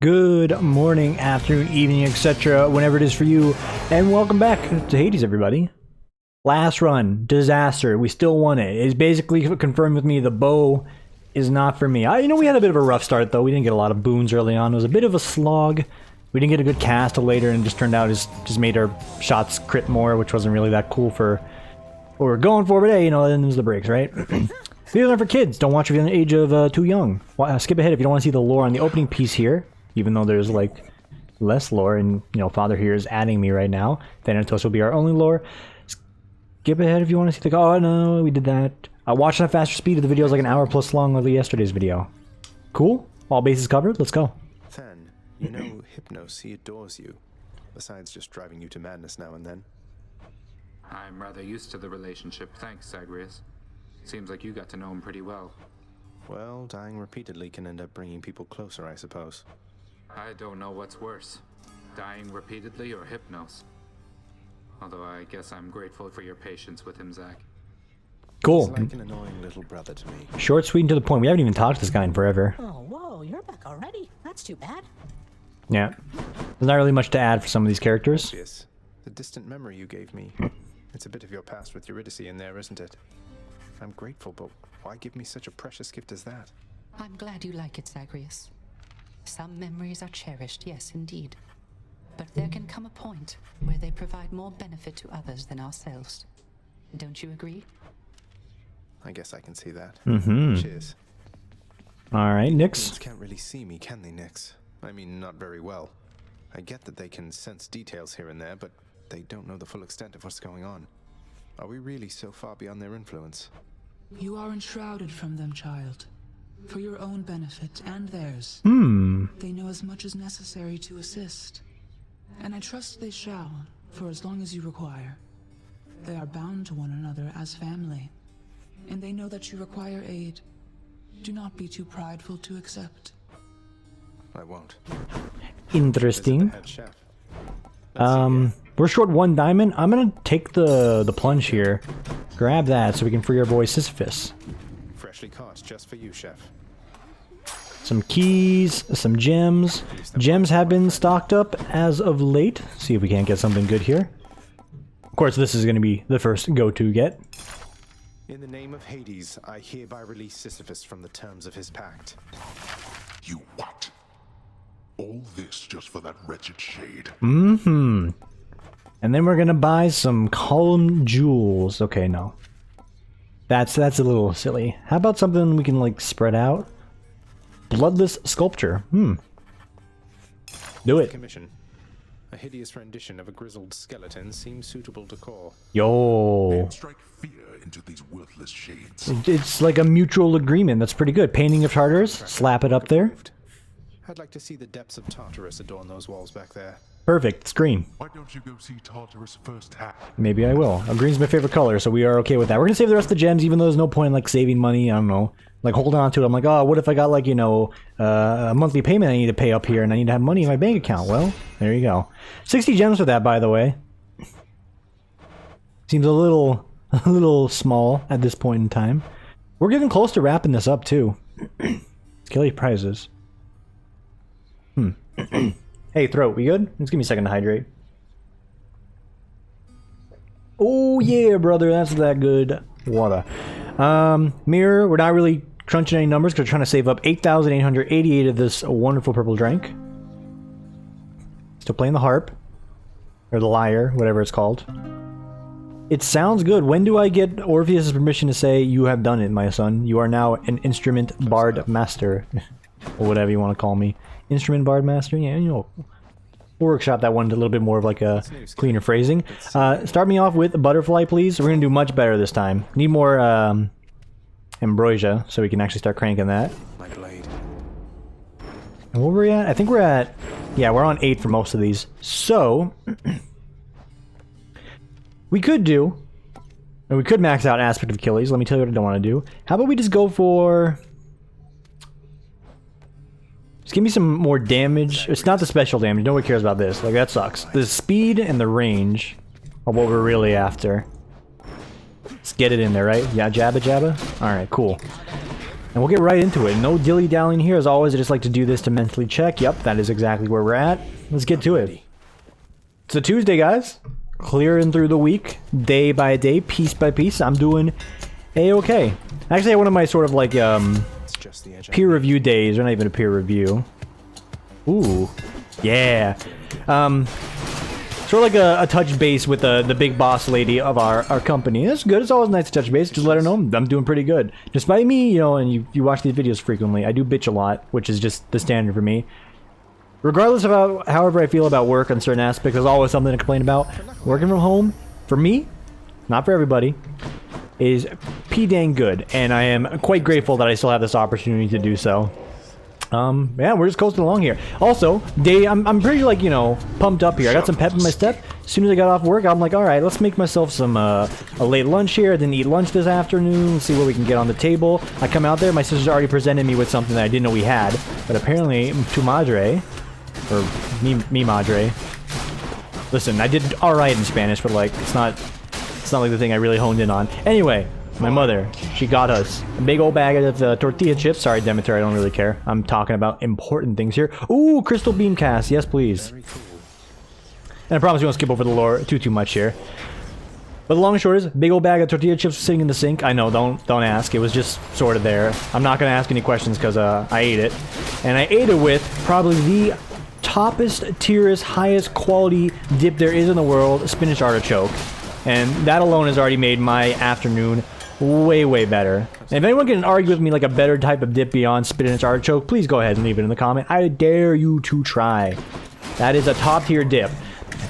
Good morning, afternoon, evening, etc., whenever it is for you, and welcome back to Hades, everybody. Last run, disaster, we still won it. It's basically confirmed with me the bow is not for me. We had a bit of a rough start, though. We didn't get a lot of boons early on. It was a bit of a slog. We didn't get a good cast till later, and it just turned out it just made our shots crit more, which wasn't really that cool for what we're going for, but hey, then there's the breaks, right? Videos are for kids. Don't watch if you're the age of too young. Skip ahead if you don't want to see the lore on the opening piece here. Even though there's like less lore, and Father here is adding me right now. Thanatos will be our only lore. Skip ahead if you want to see the. Oh no, we did that. Watch at a faster speed. The video is like an hour plus long like yesterday's video. Cool. All bases covered. Let's go. Then, Hypnos, he adores you. Besides just driving you to madness now and then. I'm rather used to the relationship, thanks, Zagreus. Seems like you got to know him pretty well. Well, dying repeatedly can end up bringing people closer, I suppose. I don't know what's worse, dying repeatedly or Hypnos. Although I guess I'm grateful for your patience with him, Zach. Cool. He's like an annoying little brother to me. Short, sweet, and to the point. We haven't even talked to this guy in forever. Oh, whoa, you're back already? That's too bad. Yeah. There's not really much to add for some of these characters. Yes. The distant memory you gave me. It's a bit of your past with Eurydice in there, isn't it? I'm grateful, but why give me such a precious gift as that? I'm glad you like it, Zagreus. Some memories are cherished, yes, indeed. But there can come a point where they provide more benefit to others than ourselves. Don't you agree? I guess I can see that. Mm-hmm. Cheers. Alright, Nyx. Humans can't really see me, can they, Nyx? I mean, not very well. I get that they can sense details here and there, but they don't know the full extent of what's going on. Are we really so far beyond their influence? You are enshrouded from them, child. For your own benefit and theirs. They know as much as necessary to assist. And I trust they shall, for as long as you require. They are bound to one another as family. And they know that you require aid. Do not be too prideful to accept. I won't. Interesting. Head chef. We're short 1 diamond. I'm gonna take the plunge here. Grab that so we can free our boy Sisyphus. Freshly caught, just for you, chef. Some keys, some gems. Gems have been stocked up as of late. See if we can't get something good here. Of course, this is gonna be the first go-to get. In the name of Hades, I hereby release Sisyphus from the terms of his pact. You what? All this just for that wretched shade? Mm-hmm. And then we're gonna buy some column jewels. Okay, no. That's a little silly. How about something we can, like, spread out? Bloodless sculpture. Do it. Commission. A hideous rendition of a grizzled skeleton seems suitable to core. Yo. Strike fear into these worthless shades. It's like a mutual agreement. That's pretty good. Painting of Tartarus. Slap it up there. I'd like to see the depths of Tartarus adorn those walls back there. Perfect. It's green. Why don't you go see Tartarus firsthand? Maybe I will. Green's my favorite color, so we are okay with that. We're gonna save the rest of the gems, even though there's no point in, like, saving money. I don't know. Like, holding on to it. I'm like, oh, what if I got, like, a monthly payment I need to pay up here, and I need to have money in my bank account? Well, there you go. 60 gems for that, by the way. Seems a little small at this point in time. We're getting close to wrapping this up, too. Kelly prizes. Hey, throat, we good? Just give me a second to hydrate. Oh, yeah, brother, that's that good water. Mirror, we're not really crunching any numbers because we're trying to save up 8,888 of this wonderful purple drink. Still playing the harp. Or the lyre, whatever it's called. It sounds good. When do I get Orpheus' permission to say, you have done it, my son? You are now an instrument bard master. Or whatever you want to call me. Instrument bard master? Yeah, we'll workshop that one to a little bit more of like a cleaner phrasing. Start me off with butterfly, please. We're going to do much better this time. Need more ambrosia so we can actually start cranking that. My blade. And what were we at? I think we're at... Yeah, we're on 8 for most of these. So... we could do... And we could max out Aspect of Achilles. Let me tell you what I don't want to do. How about we just go for... Just give me some more damage. It's not the special damage. Nobody cares about this. Like, that sucks. The speed and the range are what we're really after. Let's get it in there, right? Yeah, jabba jabba? Alright, cool. And we'll get right into it. No dilly-dallying here. As always, I just like to do this to mentally check. Yep, that is exactly where we're at. Let's get to it. It's a Tuesday, guys. Clearing through the week, day by day, piece by piece. I'm doing A-okay. Actually, one of my sort of like peer review days, or not even a peer review. Ooh, yeah. Sort of like a touch base with the big boss lady of our company. That's good. It's always nice to touch base. Just let her know I'm doing pretty good. Despite me, you know, and you watch these videos frequently, I do bitch a lot, which is just the standard for me. Regardless of however I feel about work on certain aspects, there's always something to complain about. Working from home, for me, not for everybody, is p-dang good. And I am quite grateful that I still have this opportunity to do so. Yeah, we're just coasting along here. Also, I'm pretty, like, you know, pumped up here. I got some pep in my step. As soon as I got off work, I'm like, alright, let's make myself some, a late lunch here. I didn't eat lunch this afternoon. See what we can get on the table. I come out there, my sister's already presented me with something that I didn't know we had. But apparently, tu madre, or mi madre. Listen, I did alright in Spanish, but, like, it's not like the thing I really honed in on. Anyway. My mother, she got us a big old bag of tortilla chips. Sorry, Demeter, I don't really care. I'm talking about important things here. Ooh, crystal beam cast. Yes, please. And I promise we won't skip over the lore too much here. But the long and short is, big old bag of tortilla chips sitting in the sink. I know, don't ask. It was just sort of there. I'm not going to ask any questions because I ate it. And I ate it with probably the toppest, tierest, highest quality dip there is in the world, spinach artichoke. And that alone has already made my afternoon way better. And if anyone can argue with me like a better type of dip beyond spinach artichoke, please go ahead and leave it in the comment. I dare you to try. That is a top tier dip.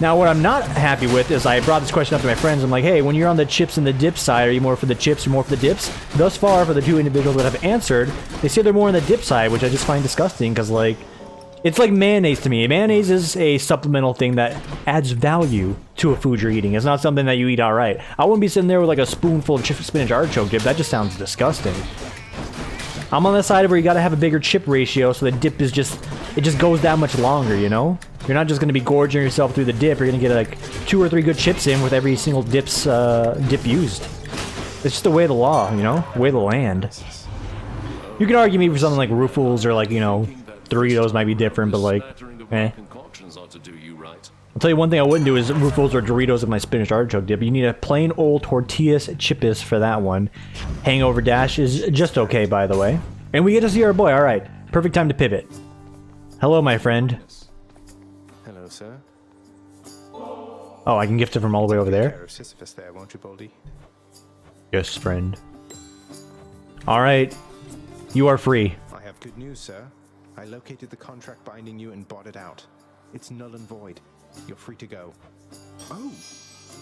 Now what I'm not happy with is I brought this question up to my friends. I'm like, hey, when you're on the chips and the dip side, are you more for the chips or more for the dips? Thus far, for the two individuals that have answered, they say they're more on the dip side, which I just find disgusting because, like, it's like mayonnaise to me. Mayonnaise is a supplemental thing that adds value to a food you're eating. It's not something that you eat outright. I wouldn't be sitting there with like a spoonful of spinach artichoke dip. That just sounds disgusting. I'm on the side where you gotta have a bigger chip ratio so the dip is just, it just goes that much longer, you know? You're not just gonna be gorging yourself through the dip. You're gonna get like 2 or 3 good chips in with every single dip used. It's just the way of the law, you know? The way of the land. You can argue me for something like Ruffles or like, you know, Doritos might be different, but like, eh. I'll tell you one thing I wouldn't do is Ruffles or Doritos with my spinach artichoke dip. You need a plain old tortillas chips for that one. Hangover Dash is just okay, by the way. And we get to see our boy. Alright, perfect time to pivot. Hello, my friend. Hello, sir. Oh, I can gift it from all the way over there? Sisyphus there, won't you, Baldy? Yes, friend. Alright, you are free. I have good news, sir. I located the contract binding you and bought it out. It's null and void. You're free to go. Oh,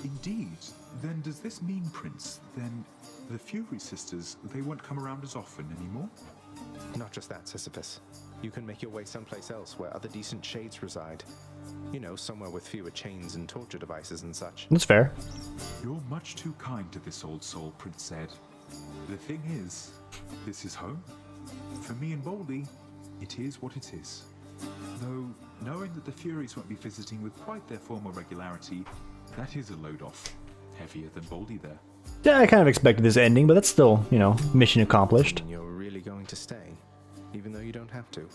indeed. Then does this mean, Prince, then the Fury Sisters, they won't come around as often anymore? Not just that, Sisyphus. You can make your way someplace else where other decent shades reside. You know, somewhere with fewer chains and torture devices and such. That's fair. You're much too kind to this old soul, Prince said. The thing is, this is home. For me and Baldy, it is what it is. Though, knowing that the Furies won't be visiting with quite their former regularity, that is a load off. Heavier than Baldy there. Yeah, I kind of expected this ending, but that's still, you know, mission accomplished. And you're really going to stay, even though you don't have to.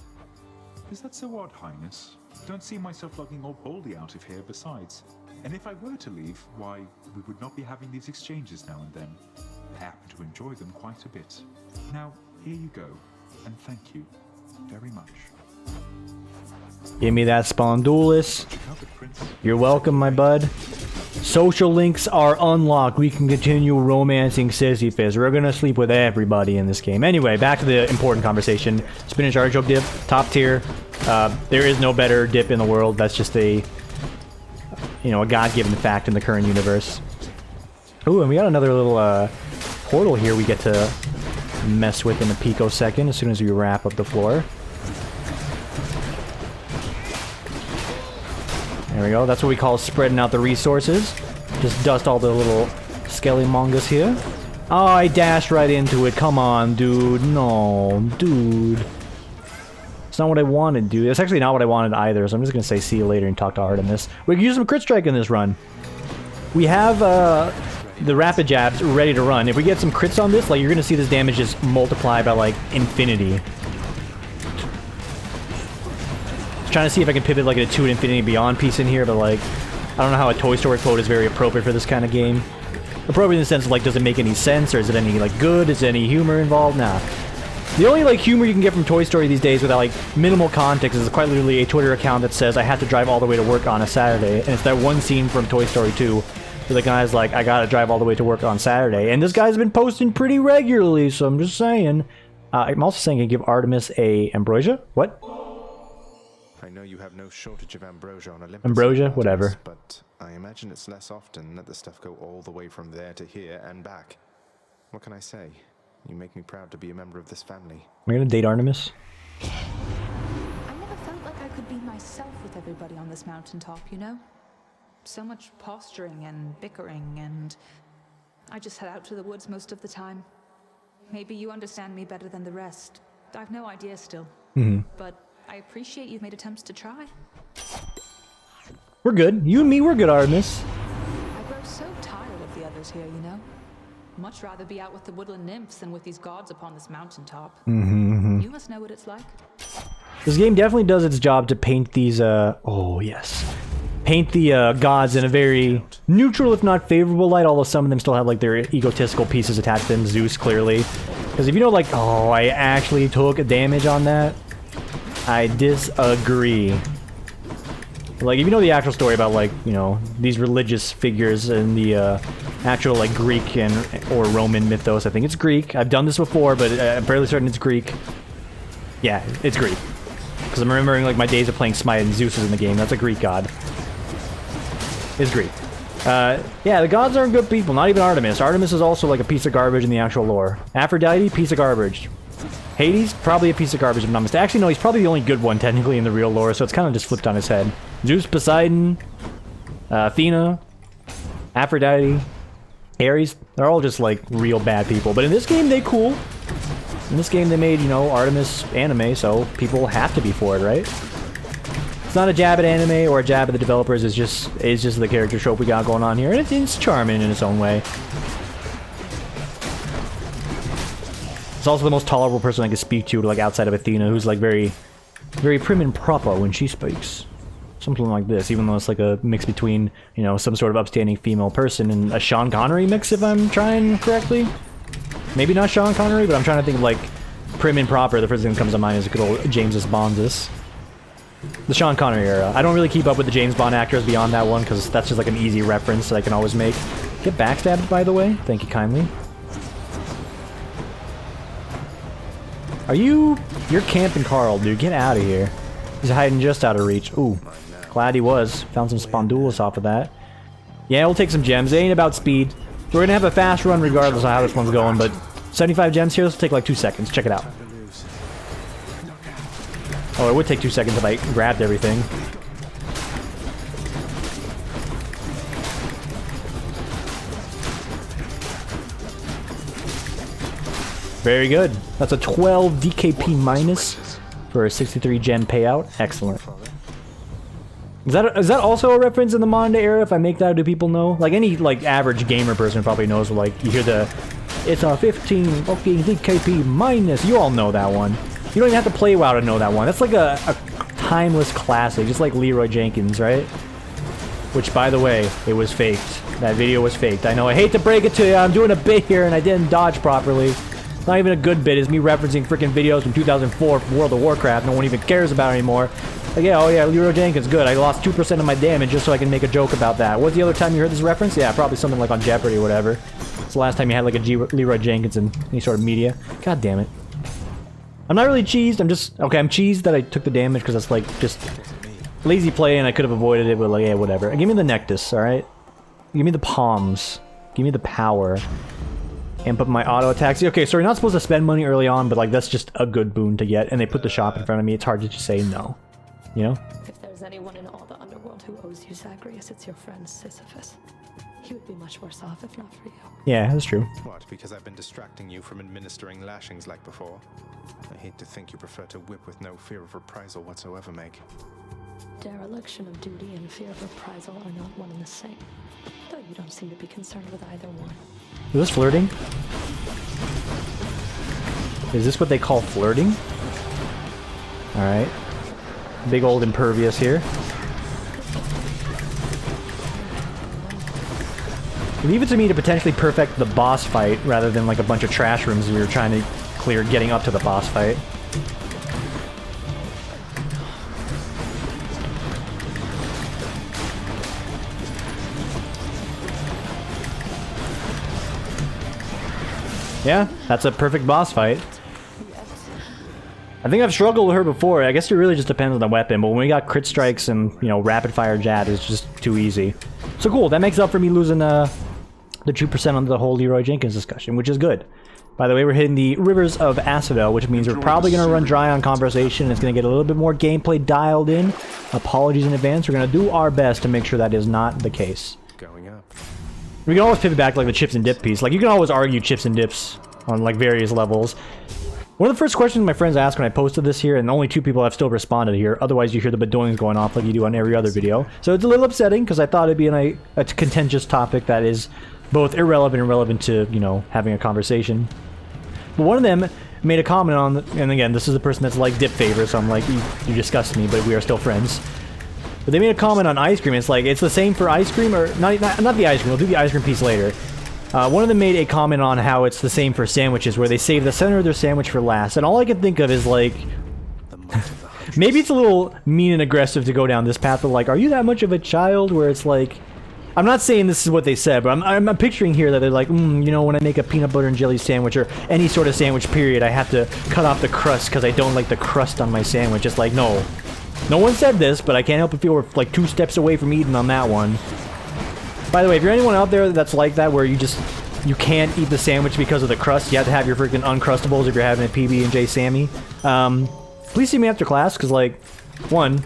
Is that so odd, Highness? Don't see myself lugging old Baldy out of here besides. And if I were to leave, why, we would not be having these exchanges now and then. I happen to enjoy them quite a bit. Now, here you go, and thank you very much. Give me that Spondulus. You're welcome, my bud. Social links are unlocked. We can continue romancing Sisyphus. We're gonna sleep with everybody in this game. Anyway, back to the important conversation. Spinach artichoke dip, top tier. There is no better dip in the world. That's just a, you know, a God-given fact in the current universe. Ooh, and we got another little portal here we get to mess with in a picosecond as soon as we wrap up the floor. There we go. That's what we call spreading out the resources. Just dust all the little skelly-mongas here. Oh, I dashed right into it. Come on, dude. No, dude. It's not what I wanted, dude. It's actually not what I wanted either, so I'm just going to say see you later and talk to Artemis. We can use some crit strike in this run. We have the rapid jabs ready to run. If we get some crits on this, like, you're gonna see this damage just multiply by, like, infinity. Trying to see if I can pivot, like, a 2 Infinity Beyond piece in here, but, like, I don't know how a Toy Story quote is very appropriate for this kind of game. Appropriate in the sense of, like, does it make any sense, or is it any, like, good? Is there any humor involved? Nah. The only, like, humor you can get from Toy Story these days without, like, minimal context is quite literally a Twitter account that says, I have to drive all the way to work on a Saturday, and it's that one scene from Toy Story 2 where the guy's like, I gotta drive all the way to work on Saturday, and this guy's been posting pretty regularly, so I'm just saying. I'm also saying I give Artemis a ambrosia? What? I know you have no shortage of ambrosia on Olympus. Ambrosia? Whatever. But I imagine it's less often that the stuff go all the way from there to here and back. What can I say? You make me proud to be a member of this family. Am I gonna date Artemis? I never felt like I could be myself with everybody on this mountaintop, you know? So much posturing and bickering, and I just head out to the woods most of the time. Maybe you understand me better than the rest. I've no idea still. But I appreciate you've made attempts to try. We're good. You and me, we're good, Artemis. I grow so tired of the others here, you know? Much rather be out with the woodland nymphs than with these gods upon this mountaintop. You must know what it's like. This game definitely does its job to paint these, oh yes. Paint the gods in a very neutral, if not favorable light, although some of them still have, like, their egotistical pieces attached to them. Zeus, clearly. Because if you know, like, oh, I actually took damage on that, I disagree. Like, if you know the actual story about, like, you know, these religious figures in the actual, like, Greek and or Roman mythos, I think it's Greek. I've done this before, but I'm fairly certain it's Greek. Yeah, it's Greek. Because I'm remembering, like, my days of playing Smite and Zeus is in the game. That's a Greek god. It's Greek. Yeah, the gods aren't good people. Not even Artemis. Artemis is also, like, a piece of garbage in the actual lore. Aphrodite, piece of garbage. Hades, probably a piece of garbage if I'm not mistaken. Actually, no, he's probably the only good one, technically, in the real lore, so it's kind of just flipped on his head. Zeus, Poseidon, Athena, Aphrodite, Ares, they're all just, like, real bad people. But in this game, they cool. In this game, they made, you know, Artemis anime, so people have to be for it, right? It's not a jab at anime or a jab at the developers, it's just the character trope we got going on here, and it's charming in its own way. It's also the most tolerable person I can speak to, like, outside of Athena, who's, like, very prim and proper when she speaks. Something like this, even though it's like a mix between, you know, some sort of upstanding female person and a Sean Connery mix, if I'm trying correctly. Maybe not Sean Connery, but I'm trying to think of, like, prim and proper. The first thing that comes to mind is good old James Bondus. The Sean Connery era. I don't really keep up with the James Bond actors beyond that one, because that's just, like, an easy reference that I can always make. Get backstabbed, by the way. Thank you kindly. You're camping Carl, dude. Get out of here. He's hiding just out of reach. Ooh. Glad he was. Found some Spondulus off of that. Yeah, we'll take some gems. It ain't about speed. We're gonna have a fast run regardless of how this one's going, but 75 gems here, this will take like 2 seconds. Check it out. Oh, it would take 2 seconds if I grabbed everything. Very good. That's a 12 DKP minus for a 63 gem payout. Excellent. Is that also a reference in the modern day era? If I make that, do people know? Like, any, like, average gamer person probably knows, like, you hear the, it's a 15 fucking DKP minus. You all know that one. You don't even have to play WoW to know that one. That's like a timeless classic, just like Leroy Jenkins, right? Which, by the way, it was faked. That video was faked. I know, I hate to break it to you, I'm doing a bit here and I didn't dodge properly. It's not even a good bit, it's me referencing freaking videos from 2004 from World of Warcraft no one even cares about anymore. Like, yeah, oh yeah, Leroy Jenkins, good. I lost 2% of my damage just so I can make a joke about that. What's the other time you heard this reference? Yeah, probably something like on Jeopardy or whatever. It's the last time you had like a Leroy Jenkins in any sort of media. God damn it. I'm not really cheesed, I'm just... Okay, I'm cheesed that I took the damage because that's like just lazy play and I could have avoided it, but like, yeah, whatever. Give me the Nectus, alright? Give me the palms. Give me the power. And put my auto attacks. Okay, so you're not supposed to spend money early on, but like that's just a good boon to get. And they put the shop in front of me. It's hard to just say no. You know? If there's anyone in all the underworld who owes you Zagreus, it's your friend Sisyphus. He would be much worse off if not for you. Yeah, that's true. What, because I've been distracting you from administering lashings like before? I hate to think you prefer to whip with no fear of reprisal whatsoever, Meg. Dereliction of duty and fear of reprisal are not one and the same. Though you don't seem to be concerned with either one. Is this flirting? Is this what they call flirting? Alright. Big old impervious here. Leave it to me to potentially perfect the boss fight rather than like a bunch of trash rooms we were trying to clear getting up to the boss fight. Yeah, that's a perfect boss fight. I think I've struggled with her before. I guess it really just depends on the weapon, but when we got crit strikes and, you know, rapid fire jab, it's just too easy. So cool, that makes up for me losing the 2% on the whole Leroy Jenkins discussion, which is good. By the way, we're hitting the Rivers of Asphodel, which means we're probably going to run dry on conversation. It's going to get a little bit more gameplay dialed in. Apologies in advance. We're going to do our best to make sure that is not the case. Going up. We can always pivot back to like the chips and dip piece. Like, you can always argue chips and dips on like various levels. One of the first questions my friends asked when I posted this here, and only 2 people have still responded here, otherwise you hear the bedoings going off like you do on every other video. So it's a little upsetting, because I thought it'd be a contentious topic that is both irrelevant and relevant to, you know, having a conversation. But one of them made a comment on, and again, this is the person that's like dip favor, so I'm like, you disgust me, but we are still friends. But they made a comment on ice cream. It's like, it's the same for ice cream, or not the ice cream, we'll do the ice cream piece later. One of them made a comment on how it's the same for sandwiches, where they save the center of their sandwich for last. And all I can think of is like, maybe it's a little mean and aggressive to go down this path of like, are you that much of a child? Where it's like, I'm not saying this is what they said, but I'm picturing here that they're like, you know, when I make a peanut butter and jelly sandwich or any sort of sandwich period, I have to cut off the crust because I don't like the crust on my sandwich. It's like, no. No one said this, but I can't help but feel we're like 2 steps away from eating on that one. By the way, if you're anyone out there that's like that, where you can't eat the sandwich because of the crust, you have to have your freaking Uncrustables if you're having a PB&J Sammy, please see me after class, because, like, 1,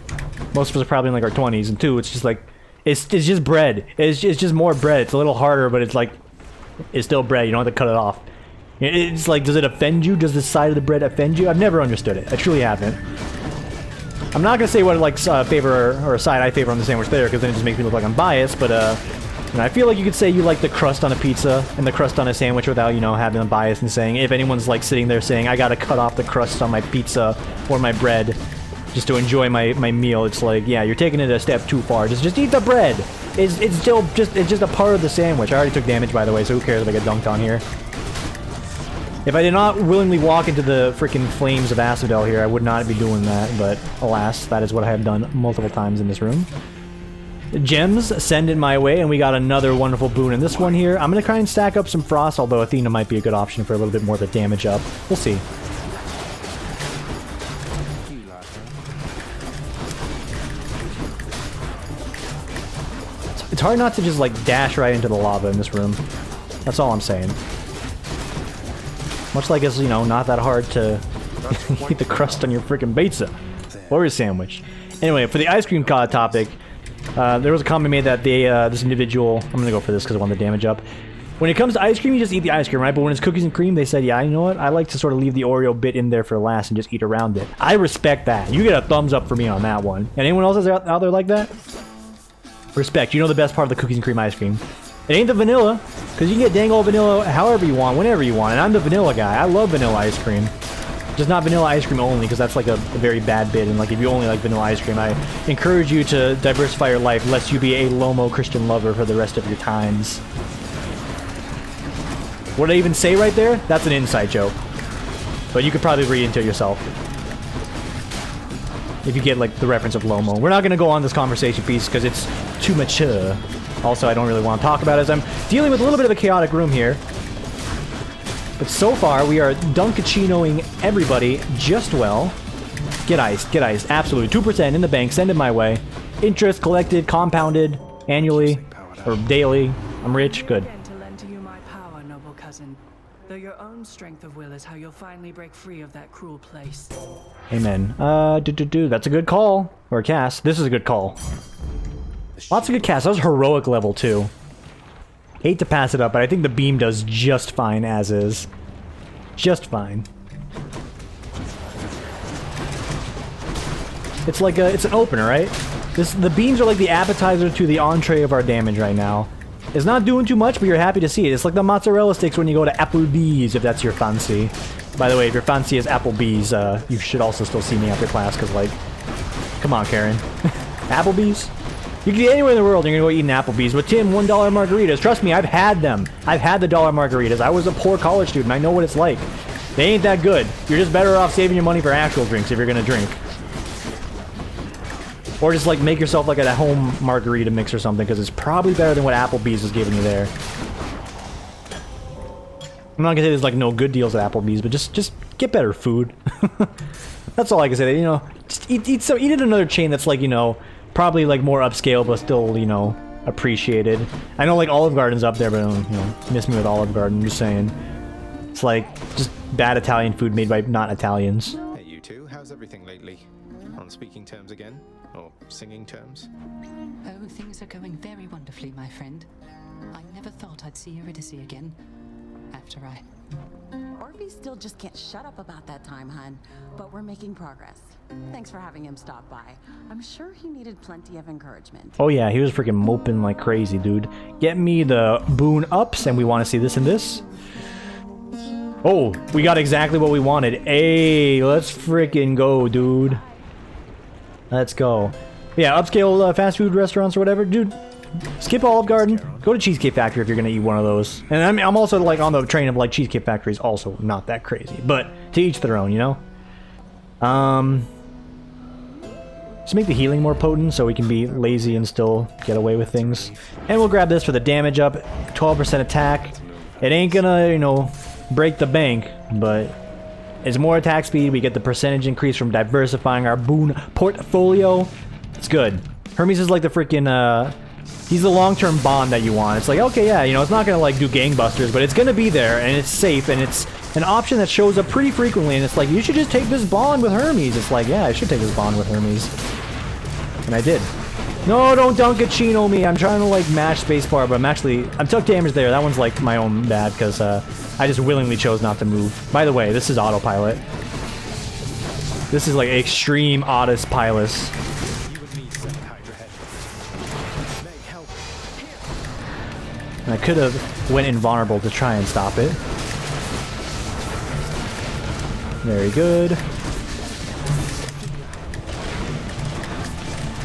most of us are probably in, like, our 20s, and 2, it's just, like, it's just bread. It's just more bread. It's a little harder, but it's, like, it's still bread. You don't have to cut it off. It's like, does it offend you? Does this side of the bread offend you? I've never understood it. I truly haven't. I'm not gonna say what, like, favor or a side I favor on the sandwich there, because then it just makes me look like I'm biased, but, and I feel like you could say you like the crust on a pizza and the crust on a sandwich without, you know, having a bias and saying, if anyone's like sitting there saying, I gotta cut off the crust on my pizza or my bread just to enjoy my meal, it's like, yeah, you're taking it a step too far. Just eat the bread. It's still just a part of the sandwich. I already took damage, by the way, so who cares if I get dunked on here. If I did not willingly walk into the freaking flames of Asphodel here, I would not be doing that, but alas, that is what I have done multiple times in this room. Gems, send it my way, and we got another wonderful boon in this one here. I'm going to try and stack up some frost, although Athena might be a good option for a little bit more of the damage up. We'll see. It's hard not to just, like, dash right into the lava in this room. That's all I'm saying. Much like it's, you know, not that hard to eat the crust on your freaking pizza. Or your sandwich. Anyway, for the ice cream topic, there was a comment made that this individual... I'm gonna go for this because I want the damage up. When it comes to ice cream, you just eat the ice cream, right? But when it's cookies and cream, they said, yeah, you know what? I like to sort of leave the Oreo bit in there for last and just eat around it. I respect that. You get a thumbs up for me on that one. And anyone else out there like that? Respect. You know the best part of the cookies and cream ice cream. It ain't the vanilla, because you can get dang old vanilla however you want, whenever you want. And I'm the vanilla guy. I love vanilla ice cream. Just not vanilla ice cream only, because that's like a very bad bit. And like if you only like vanilla ice cream, I encourage you to diversify your life, lest you be a Lomo Christian lover for the rest of your times. What did I even say right there? That's an inside joke. But you could probably read into it yourself. If you get like the reference of Lomo. We're not going to go on this conversation piece because it's too mature. Also, I don't really want to talk about it as I'm dealing with a little bit of a chaotic room here. But so far, we are Dunkachinoing everybody just well. Get iced, get iced. Absolutely. 2% in the bank. Send it my way. Interest collected, compounded, annually, or daily. I'm rich. Good. To lend to you my power, noble cousin. Though your own strength of will is how you'll finally break free of that cruel place. Amen. That's a good call. Or cast. This is a good call. Lots of good casts. That was heroic level, too. Hate to pass it up, but I think the beam does just fine as is. Just fine. It's like it's an opener, right? The beans are like the appetizer to the entree of our damage right now. It's not doing too much, but you're happy to see it. It's like the mozzarella sticks when you go to Applebee's, if that's your fancy. By the way, if your fancy is Applebee's, you should also still see me after class, because, like, come on, Karen. Applebee's? You can get anywhere in the world, and you're going to go eat an Applebee's. But Tim, $1 margaritas. Trust me, I've had them. I've had the dollar margaritas. I was a poor college student. I know what it's like. They ain't that good. You're just better off saving your money for actual drinks if you're going to drink. Or just, like, make yourself, like, a home margarita mix or something, because it's probably better than what Applebee's is giving you there. I'm not gonna say there's, like, no good deals at Applebee's, but just get better food. That's all I can say. You know, just eat at another chain that's, like, you know, probably, like, more upscale, but still, you know, appreciated. I know, like, Olive Garden's up there, but don't, you know, miss me with Olive Garden. I'm just saying. It's, like, just bad Italian food made by not Italians. Hey, you two. How's everything lately? On speaking terms again? Or singing terms? Oh, things are going very wonderfully, my friend. I never thought I'd see Eurydice again. After I... Orby still just can't shut up about that time, hun. But we're making progress. Thanks for having him stop by. I'm sure he needed plenty of encouragement. Oh yeah, he was freaking moping like crazy, dude. Get me the boon ups, and we want to see this and this. Oh, we got exactly what we wanted. Hey, let's freaking go, dude. Let's go. Yeah, upscale fast food restaurants or whatever, dude. Skip Olive Garden. Go to Cheesecake Factory if you're gonna eat one of those. And I'm also like on the train of like Cheesecake Factory is also not that crazy, but to each their own, you know. Just make the healing more potent so we can be lazy and still get away with things. And we'll grab this for the damage up, 12% attack. It ain't gonna, you know, break the bank, but it's more attack speed. We get the percentage increase from diversifying our boon portfolio. It's good. Hermes is like the freaking he's the long-term bond that you want. It's like, okay, yeah, you know, it's not gonna like do gangbusters, but it's gonna be there, and it's safe, and it's an option that shows up pretty frequently, and it's like, you should just take this bond with Hermes. It's like, yeah, I should take this bond with Hermes. And I did. No, don't Dunkachino me. I'm trying to like mash spacebar, but I'm took damage there. That one's like my own bad, because I just willingly chose not to move. By the way, this is autopilot. This is like extreme autopilot. And I could have went invulnerable to try and stop it. Very good.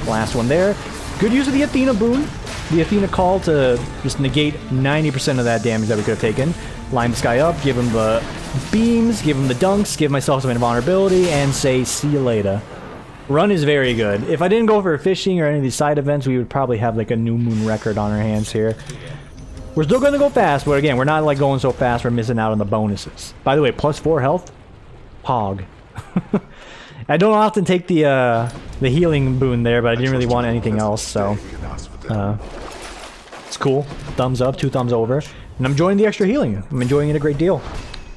Last one there. Good use of the Athena boon. The Athena call to just negate 90% of that damage that we could have taken. Line this guy up, give him the beams, give him the dunks, give myself some invulnerability, and say, see you later. Run is very good. If I didn't go for fishing or any of these side events, we would probably have like a new moon record on our hands here. We're still going to go fast, but again, we're not like going so fast we're missing out on the bonuses. By the way, +4 health? Pog. I don't often take the healing boon there, but I didn't really want anything else, so... it's cool. Thumbs up, 2 thumbs over. And I'm enjoying the extra healing. I'm enjoying it a great deal.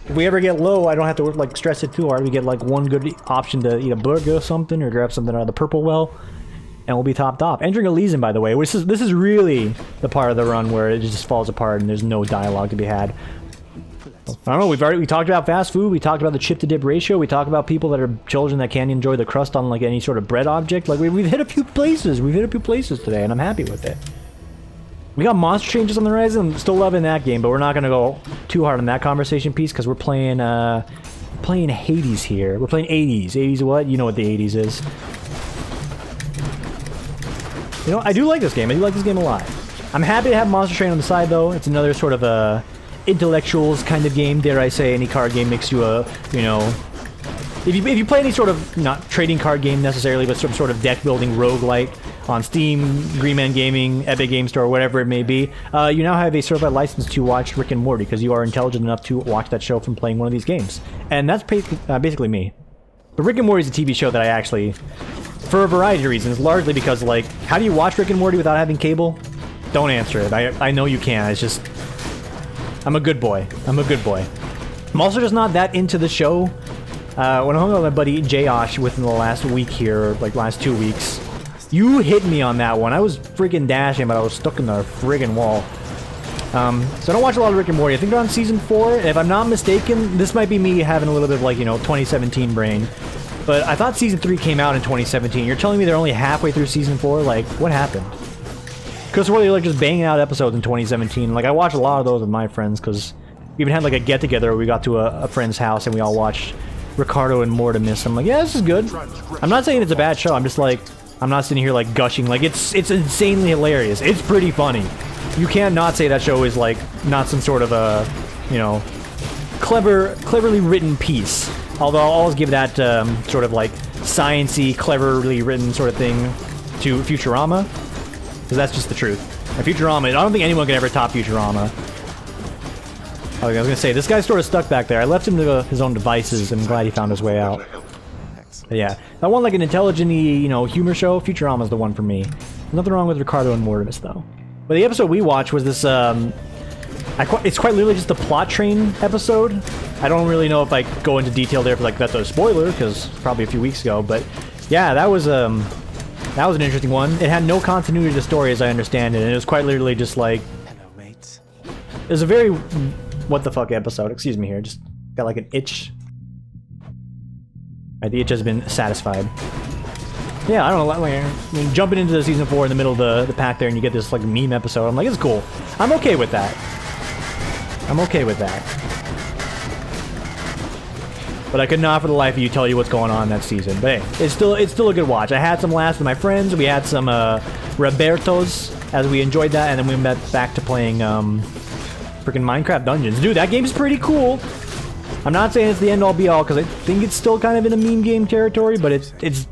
If we ever get low, I don't have to like stress it too hard. We get like one good option to eat a burger or something, or grab something out of the purple well. And we'll be topped off. Entering Elysium, by the way, this is really the part of the run where it just falls apart and there's no dialogue to be had. I don't know, we talked about fast food, we talked about the chip to dip ratio, we talked about people that are children that can't enjoy the crust on like any sort of bread object. Like we've hit a few places today, and I'm happy with it. We got monster changes on the horizon. I'm still loving that game, but we're not gonna go too hard on that conversation piece because we're playing Hades here. We're playing 80s. 80s what? You know what the 80s is. You know, I do like this game. I do like this game a lot. I'm happy to have Monster Train on the side, though. It's another sort of a intellectuals kind of game, dare I say. Any card game makes you a, you know... If you play any sort of, not trading card game necessarily, but some sort of deck-building RougeLike on Steam, Green Man Gaming, Epic Game Store, whatever it may be, you now have a certified license to watch Rick and Morty, because you are intelligent enough to watch that show from playing one of these games. And that's basically me. But Rick and Morty is a TV show that I actually... For a variety of reasons, largely because, like, how do you watch Rick and Morty without having cable? Don't answer it. I know you can. It's just... I'm a good boy. I'm a good boy. I'm also just not that into the show. When I hung out with my buddy Josh within the last week here, or like last 2 weeks, you hit me on that one. I was freaking dashing, but I was stuck in the friggin' wall. So I don't watch a lot of Rick and Morty. I think they're on season 4. If I'm not mistaken, this might be me having a little bit of like, you know, 2017 brain. But I thought season 3 came out in 2017. You're telling me they're only halfway through season 4? Like, what happened? Because we're like just banging out episodes in 2017. Like, I watched a lot of those with my friends because we even had like a get-together where we got to a friend's house and we all watched Ricardo and Mortimus. I'm like, yeah, this is good. I'm not saying it's a bad show. I'm just like, I'm not sitting here like gushing. Like, it's insanely hilarious. It's pretty funny. You can't not say that show is like not some sort of a, you know, cleverly written piece. Although I'll always give that sort of like science-y, cleverly written sort of thing to Futurama, because that's just the truth. And Futurama, I don't think anyone can ever top Futurama. I was gonna say, this guy's sort of stuck back there. I left him to his own devices, and I'm glad he found his way out. But yeah, I want like an intelligent-y, you know, humor show. Futurama's the one for me. Nothing wrong with Ricardo and Mortimus, though. But the episode we watched was this, it's quite literally just the plot train episode. I don't really know if I go into detail there, if like that's a spoiler, because probably a few weeks ago. But yeah, that was an interesting one. It had no continuity to the story, as I understand it, and it was quite literally just like, hello, mates. It was a very what the fuck episode. Excuse me here, just got like an itch. Alright, the itch has been satisfied. Yeah, I don't know, like, I mean, jumping into the season 4 in the middle of the pack there and you get this like meme episode, I'm like, it's cool. I'm okay with that. I'm okay with that. But I could not for the life of you tell you what's going on that season. But hey, it's still a good watch. I had some laughs with my friends. We had some Robertos as we enjoyed that, and then we went back to playing freaking Minecraft Dungeons. Dude, that game's pretty cool. I'm not saying it's the end all be all because I think it's still kind of in the meme game territory, but it's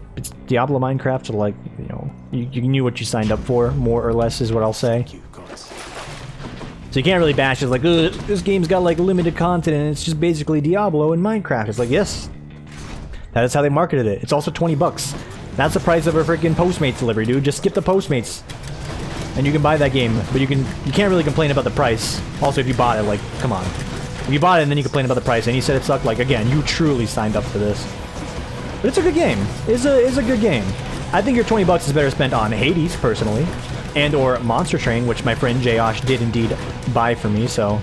Diablo Minecraft, so like, you know, you knew what you signed up for, more or less is what I'll say. So you can't really bash it like, ugh, this game's got like limited content and it's just basically Diablo and Minecraft. It's like, yes, that is how they marketed it. It's also 20 bucks. That's the price of a freaking Postmates delivery, dude. Just skip the Postmates and you can buy that game, but you can't really complain about the price. Also, if you bought it, like, come on. If you bought it and then you complain about the price and you said it sucked, like, again, you truly signed up for this. But it's a good game. It's a good game. I think your 20 bucks is better spent on Hades, personally. And or Monster Train, which my friend Josh did indeed buy for me, so...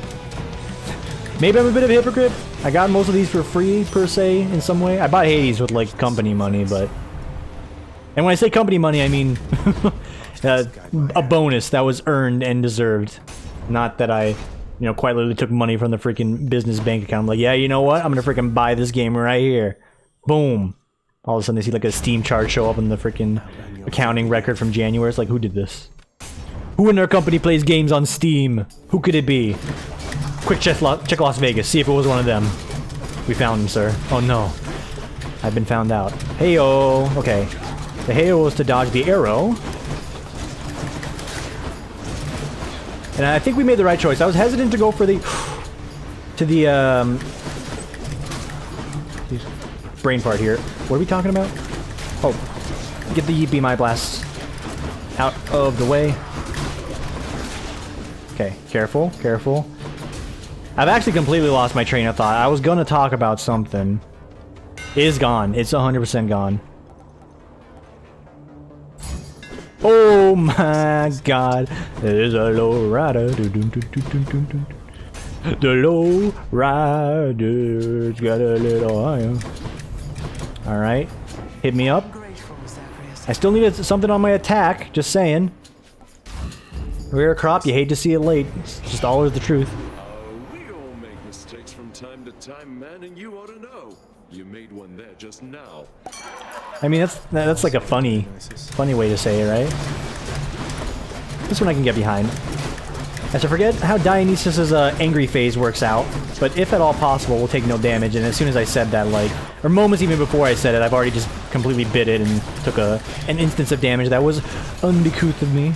Maybe I'm a bit of a hypocrite. I got most of these for free, per se, in some way. I bought Hades with, like, company money, but... And when I say company money, I mean... a bonus that was earned and deserved. Not that I, you know, quite literally took money from the freaking business bank account. I'm like, yeah, you know what? I'm gonna freaking buy this game right here. Boom. All of a sudden they see like a Steam charge show up in the freaking accounting record from January. It's like, who did this? Who in their company plays games on Steam? Who could it be? Quick check Las Vegas, see if it was one of them. We found him, sir. Oh no. I've been found out. Heyo. Okay. The heyo was to dodge the arrow. And I think we made the right choice. I was hesitant to go for the... brain part here. What are we talking about? Oh. Get the BMI blasts out of the way. Okay, careful, careful. I've actually completely lost my train of thought. I was gonna talk about something. It is gone. It's 100% gone. Oh my god. There's a low rider. The low rider's got a little higher. Alright. Hit me up. I still needed something on my attack. Just saying. Rare crop, you hate to see it late. It's just always the truth. We all make mistakes from time to time, man, and you ought to know. You made one there just now. I mean, that's like a funny way to say it, right? This one I can get behind. As I forget how Dionysus's angry phase works out, but if at all possible, we'll take no damage, and as soon as I said that, like, or moments even before I said it, I've already just completely bit it and took an instance of damage that was uncouth of me.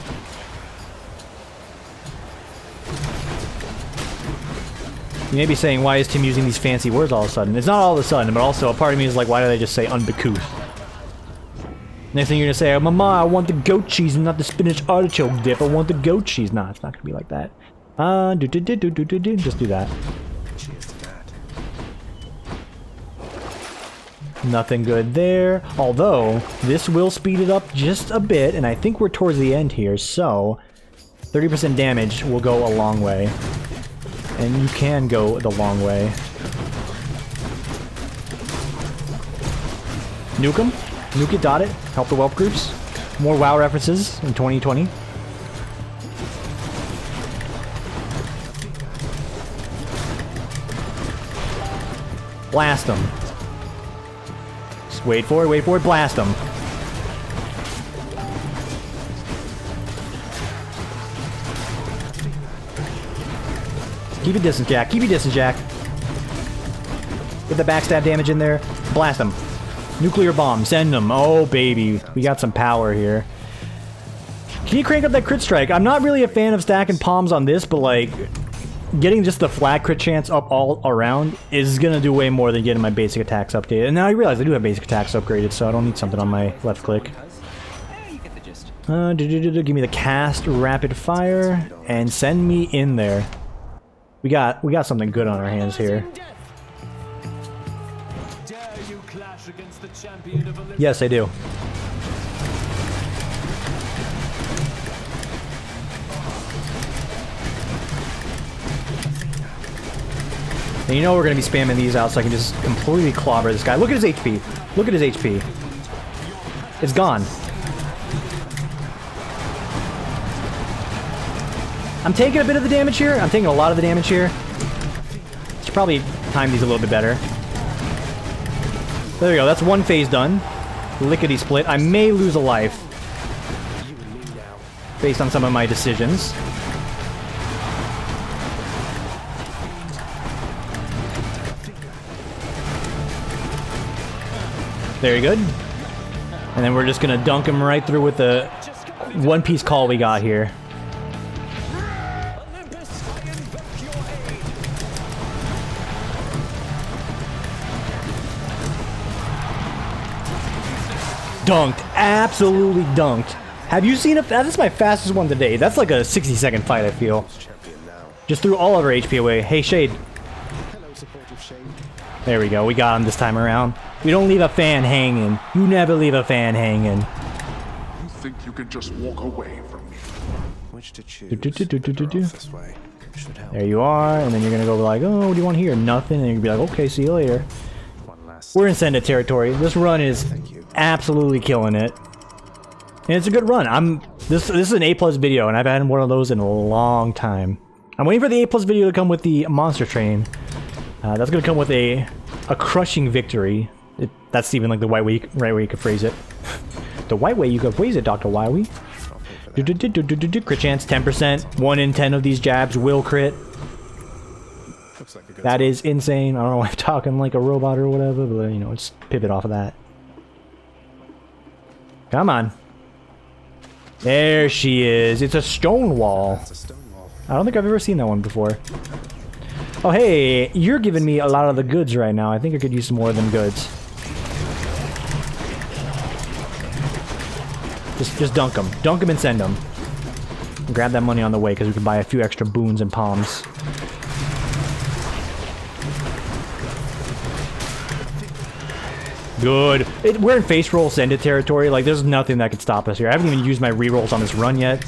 You may be saying, why is Tim using these fancy words all of a sudden? It's not all of a sudden, but also a part of me is like, why do they just say uncouth? Next thing you're gonna say, oh, Mama, I want the goat cheese and not the spinach artichoke dip. I want the goat cheese. Nah, it's not gonna be like that. Just do that. Nothing good there. Although, this will speed it up just a bit, and I think we're towards the end here, so 30% damage will go a long way. And you can go the long way. nuke them. Nuke it, dot it. Help the whelp groups. More WoW references in 2020. Blast them. Just wait for it, blast them. Keep your distance, Jack. Keep your distance, Jack. Get the backstab damage in there. Blast them. Nuclear bomb. Send them. Oh, baby. We got some power here. Can you crank up that crit strike? I'm not really a fan of stacking palms on this, but like, getting just the flat crit chance up all around is gonna do way more than getting my basic attacks updated. And now I realize I do have basic attacks upgraded, so I don't need something on my left click. Give me the cast rapid fire and send me in there. We got something good on our hands here. Yes, I do. And you know we're gonna be spamming these out so I can just completely clobber this guy. Look at his HP. Look at his HP. It's gone. I'm taking a bit of the damage here. I'm taking a lot of the damage here. Should probably time these a little bit better. There we go. That's one phase done. Lickety split. I may lose a life based on some of my decisions. Very good. And then we're just gonna dunk him right through with the one-piece call we got here. Dunked. Absolutely dunked. Have you seen it? That's my fastest one today. That's like a 60-second fight, I feel. Just threw all of our HP away. Hey, Shade. There we go. We got him this time around. We don't leave a fan hanging. You never leave a fan hanging. You think you can just walk away from me? Which to choose? This way. There you are, and then you're gonna go like, oh, what do you want here? Nothing, and you're gonna be like, okay, see you later. We're in Send It territory. This run is absolutely killing it. And it's a good run. This is an A+ video, and I've had one of those in a long time. I'm waiting for the A+ video to come with the monster train. That's gonna come with a crushing victory. That's even like the right way you could phrase it. The white way you could phrase it, Dr. Wiley. Crit chance 10%. 1 in 10 of these jabs will crit. That is insane. I don't know why I'm talking like a robot or whatever, but you know, let's pivot off of that. Come on. There she is. It's a stone wall. I don't think I've ever seen that one before. Oh, hey, you're giving me a lot of the goods right now. I think I could use some more of them goods. Just dunk them. Dunk them and send them. Grab that money on the way, because we can buy a few extra boons and palms. Good. We're in face roll send it territory. Like, there's nothing that could stop us here. I haven't even used my rerolls on this run yet.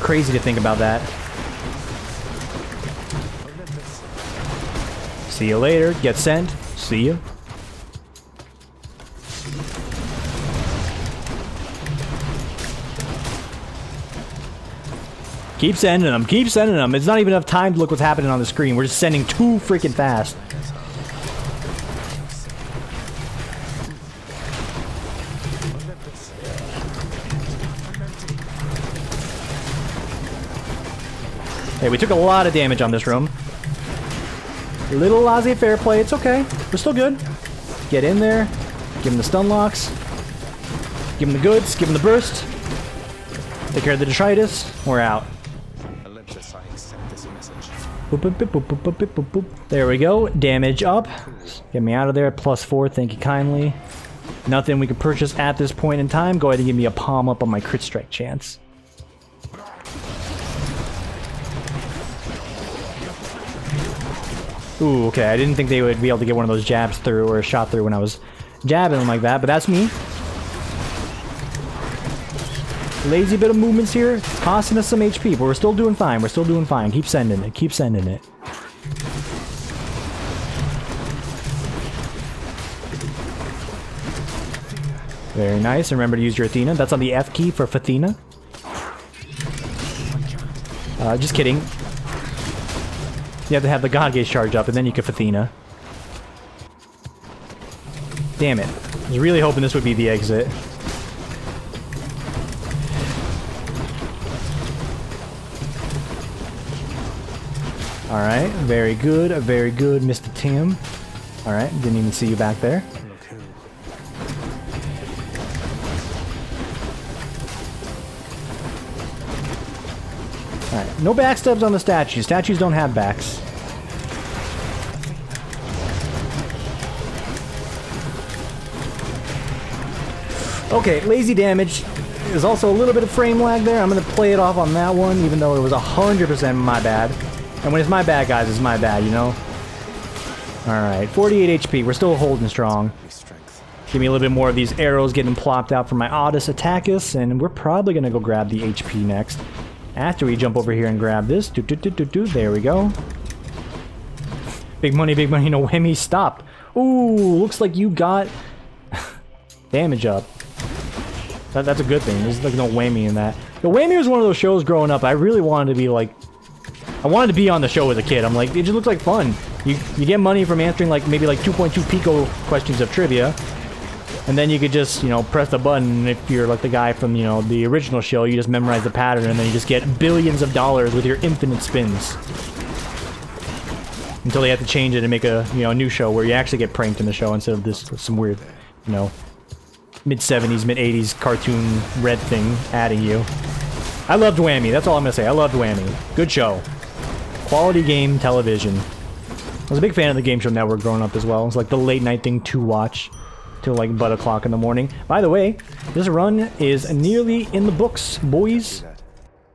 Crazy to think about that. See you later. Get sent. See you. Keep sending them. Keep sending them. It's not even enough time to look what's happening on the screen. We're just sending too freaking fast. Hey, we took a lot of damage on this room. Little laissez-faire play. It's okay. We're still good. Get in there. Give him the stun locks. Give him the goods. Give him the burst. Take care of the detritus. We're out. Boop, boop, boop, boop, boop, boop, boop, boop, boop. There we go. Damage up. Get me out of there. +4. Thank you kindly. Nothing we can purchase at this point in time. Go ahead and give me a palm up on my crit strike chance. Ooh, okay. I didn't think they would be able to get one of those jabs through or a shot through when I was jabbing them like that, but that's me. Lazy bit of movements here, costing us some HP, but we're still doing fine. We're still doing fine. Keep sending it. Keep sending it. Very nice. And remember to use your Athena. That's on the F key for Athena. Just kidding. You have to have the God Gauge charge up, and then you can Athena. Damn it. I was really hoping this would be the exit. Alright, very good, Mr. Tim. Alright, didn't even see you back there. Alright, no backstabs on the statues. Statues don't have backs. Okay, lazy damage. There's also a little bit of frame lag there. I'm going to play it off on that one, even though it was 100% my bad. And when it's my bad, guys, it's my bad, you know? Alright, 48 HP. We're still holding strong. Give me a little bit more of these arrows getting plopped out from my Audis Attackus, and we're probably going to go grab the HP next. After we jump over here and grab this. There we go. Big money, no whammy, stop. Ooh, looks like you got damage up. That's a good thing. There's like no whammy in that. The whammy was one of those shows growing up. I really wanted to be like... I wanted to be on the show as a kid. I'm like, it just looks like fun. You get money from answering like maybe like 2.2 pico questions of trivia. And then you could just, you know, press the button. If you're like the guy from, you know, the original show, you just memorize the pattern and then you just get billions of dollars with your infinite spins. Until they have to change it and make a, you know, new show where you actually get pranked in the show instead of this some weird, you know, mid-70s, mid-80s cartoon red thing adding you. I loved Whammy. That's all I'm going to say. I loved Whammy. Good show. Quality game television. I was a big fan of the Game Show Network growing up as well. It was like the late night thing to watch till like butt o'clock in the morning. By the way, this run is nearly in the books, boys.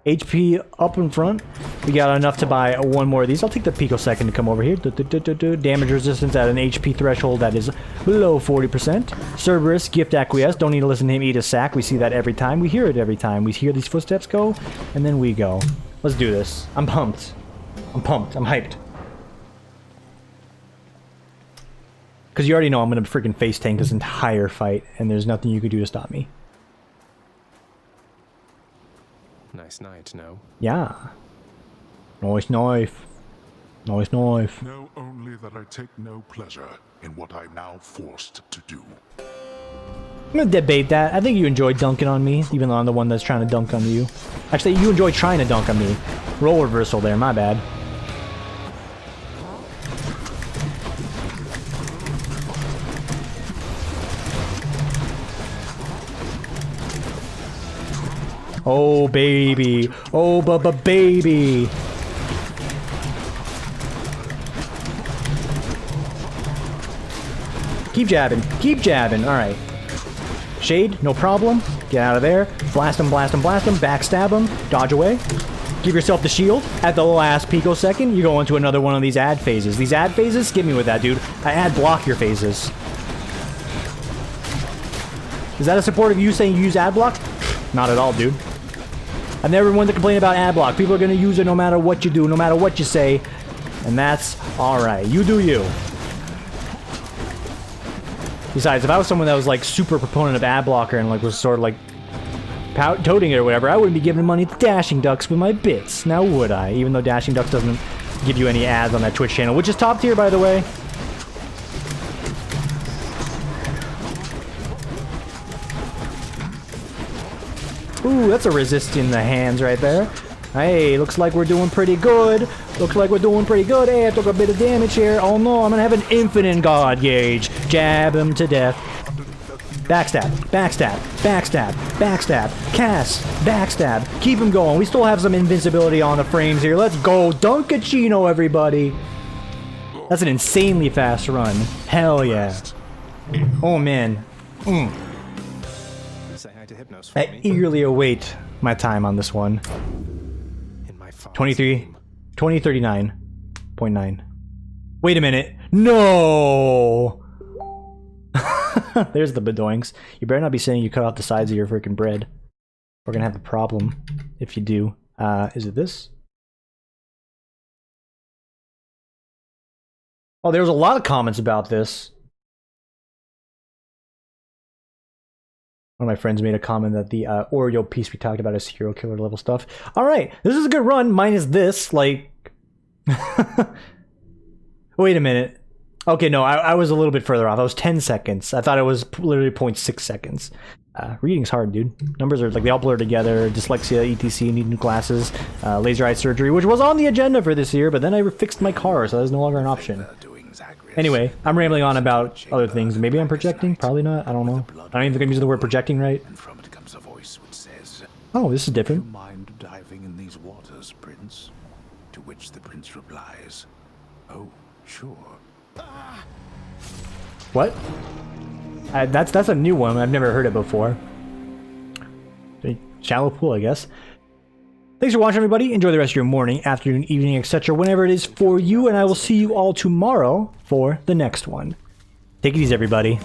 HP up in front. We got enough to buy one more of these. I'll take the picosecond to come over here. Damage resistance at an HP threshold that is below 40%. Cerberus, gift acquiesce. Don't need to listen to him eat a sack. We see that every time. We hear it every time. We hear these footsteps go, and then we go. Let's do this. I'm pumped. I'm pumped. I'm hyped. Because you already know I'm going to freaking face tank this entire fight, and there's nothing you could do to stop me. Nice night, no? Yeah. Nice knife. Nice knife. Know only that I take no pleasure in what I'm now forced to do. I'm going to debate that. I think you enjoy dunking on me, even though I'm the one that's trying to dunk on you. Actually, you enjoy trying to dunk on me. Role reversal there, my bad. Oh, baby. Oh, baby. Keep jabbing. Keep jabbing. All right. Shade, no problem. Get out of there. Blast him, blast him, blast him. Backstab him. Dodge away. Give yourself the shield. At the last picosecond, you go into another one of these ad phases. These ad phases, skip me with that, dude. I ad block your phases. Is that a support of you saying you use ad block? Not at all, dude. I've never wanted to complain about ad block. People are going to use it no matter what you do, no matter what you say. And that's alright. You do you. Besides, if I was someone that was like super proponent of ad blocker and like was sort of like toting it or whatever, I wouldn't be giving money to Dashing Ducks with my bits. Now would I? Even though Dashing Ducks doesn't give you any ads on that Twitch channel, which is top tier, by the way. Ooh, that's a resist in the hands right there. Hey, looks like we're doing pretty good. Looks like we're doing pretty good. Hey, I took a bit of damage here. Oh no, I'm gonna have an infinite God Gauge. Jab him to death. Backstab, backstab, backstab, backstab, cast, backstab. Keep him going. We still have some invincibility on the frames here. Let's go. Dunkachino, everybody. That's an insanely fast run. Hell yeah. Oh man. I eagerly await my time on this one. 2039.9. Wait a minute. No! There's the bedoinks. You better not be saying you cut off the sides of your freaking bread. We're gonna have a problem if you do. Is it this? Oh, there was a lot of comments about this. One of my friends made a comment that the Oreo piece we talked about is serial killer level stuff. All right, this is a good run, minus this, like... Wait a minute. Okay, no, I was a little bit further off. I was 10 seconds. I thought it was literally 0.6 seconds. Reading's hard, dude. Numbers are like, they all blur together. Dyslexia, etc., need new glasses. Laser eye surgery, which was on the agenda for this year, but then I fixed my car, so that's no longer an option. Anyway, I'm rambling on about other things. Maybe I'm projecting? Probably not. I don't know. I don't even think I'm using the word projecting right. And from it comes a voice which says, oh, this is different. "Do you mind diving in these waters, Prince?" To which the prince replies, "Oh, sure." What? That's a new one. I've never heard it before. A shallow pool, I guess. Thanks for watching, everybody. Enjoy the rest of your morning, afternoon, evening, etc., whenever it is for you, and I will see you all tomorrow for the next one. Take it easy, everybody.